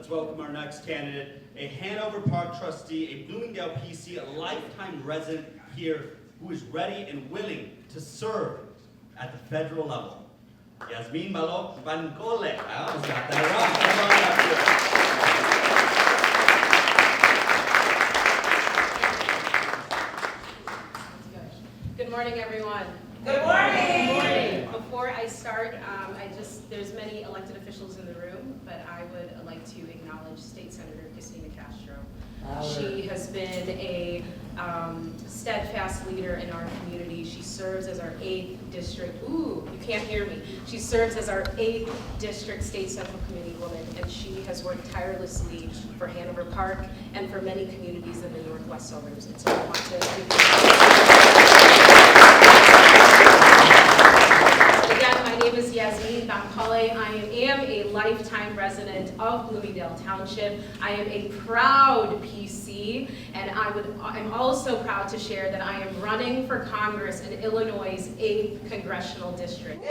let's welcome our next candidate, a Hanover Park trustee, a Bloomingdale PC, a lifetime resident here who is ready and willing to serve at the federal level. Yasmeen Bankole. I almost got that wrong. Good morning, everyone. Good morning. Good morning. Before I start, there's many elected officials in the room, but I would like to acknowledge State Senator Christina Castro. She has been a steadfast leader in our community. She serves as our 8th district. Ooh, you can't hear me. She serves as our 8th district state central committee woman, and she has worked tirelessly for Hanover Park and for many communities in the northwest suburbs. And so I want to Again, my name is Yasmeen Bankole. I am a lifetime resident of Bloomingdale Township. I am a proud PC, and I'm also proud to share that I am running for Congress in Illinois' 8th congressional district.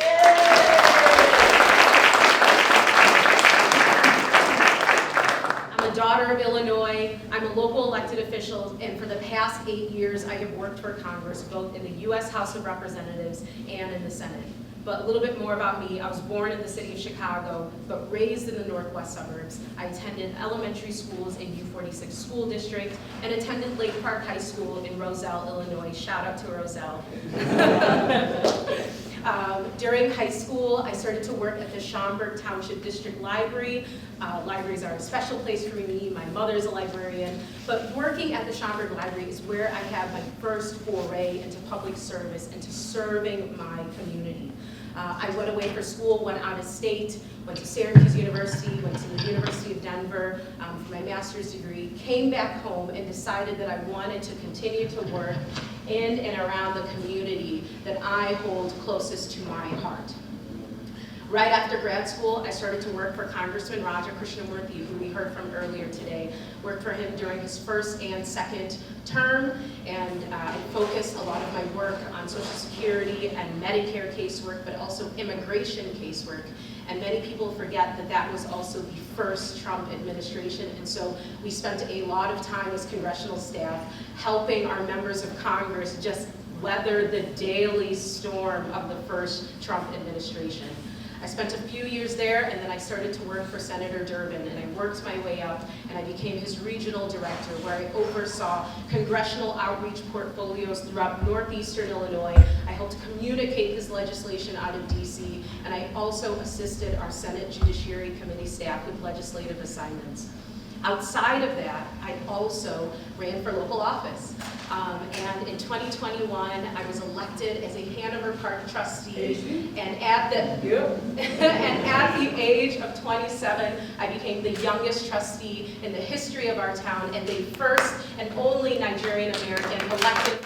I'm a daughter of Illinois. I'm a local elected official, and for the past 8 years, I have worked for Congress, both in the U.S. House of Representatives and in the Senate. But a little bit more about me. I was born in the city of Chicago, but raised in the northwest suburbs. I attended elementary schools in U46 School District and attended Lake Park High School in Roselle, Illinois. Shout out to Roselle. During high school, I started to work at the Schaumburg Township District Library. Libraries are a special place for me. My mother's a librarian. But working at the Schaumburg Library is where I had my first foray into public service and to serving my community. I went away for school, went out of state, went to Syracuse University, went to the University of Denver for my master's degree, came back home and decided that I wanted to continue to work in and around the community that I hold closest to my heart. Right after grad school, I started to work for Congressman Roger Krishnamurthy, who we heard from earlier today. Worked for him during his first and second term, and I focused a lot of my work on Social Security and Medicare casework, but also immigration casework. And many people forget that that was also the first Trump administration, and so we spent a lot of time as congressional staff helping our members of Congress just weather the daily storm of the first Trump administration. I spent a few years there, and then I started to work for Senator Durbin, and I worked my way up, and I became his regional director, where I oversaw congressional outreach portfolios throughout northeastern Illinois. I helped communicate his legislation out of DC, and I also assisted our Senate Judiciary Committee staff with legislative assignments. Outside of that, I also ran for local office. And in 2021, I was elected as a Hanover Park trustee, and at the age of 27, I became the youngest trustee in the history of our town and the first and only Nigerian American elected.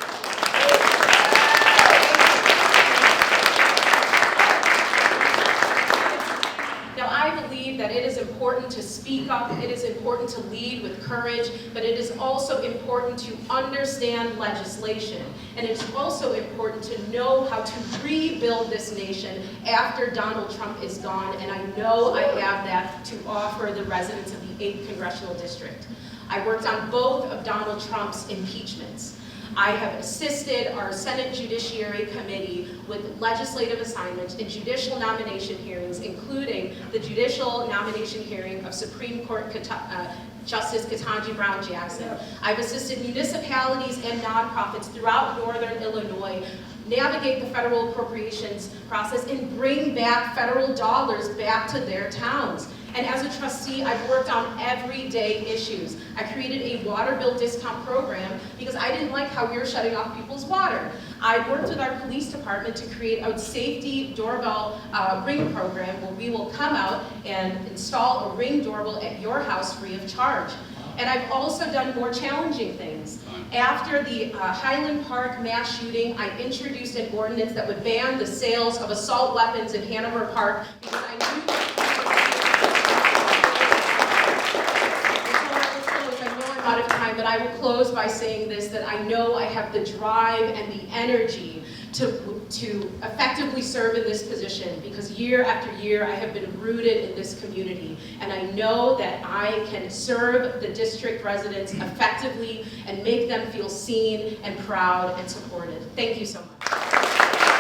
That it is important to speak up, it is important to lead with courage, but it is also important to understand legislation. And it's also important to know how to rebuild this nation after Donald Trump is gone, and I know I have that to offer the residents of the 8th Congressional District. I worked on both of Donald Trump's impeachments. I have assisted our Senate Judiciary Committee with legislative assignments and judicial nomination hearings, including the judicial nomination hearing of Supreme Court Justice Ketanji Brown Jackson. I've assisted municipalities and nonprofits throughout northern Illinois navigate the federal appropriations process and bring back federal dollars back to their towns. And as a trustee, I've worked on everyday issues. I created a water bill discount program because I didn't like how we were shutting off people's water. I worked with our police department to create a safety doorbell ring program where we will come out and install a ring doorbell at your house free of charge. And I've also done more challenging things. After the Highland Park mass shooting, I introduced an ordinance that would ban the sales of assault weapons in Hanover Park because I knew close, I know I'm out of time, but I will close by saying this, that I know I have the drive and the energy to effectively serve in this position, because year after year I have been rooted in this community, and I know that I can serve the district residents effectively and make them feel seen and proud and supported. Thank you so much.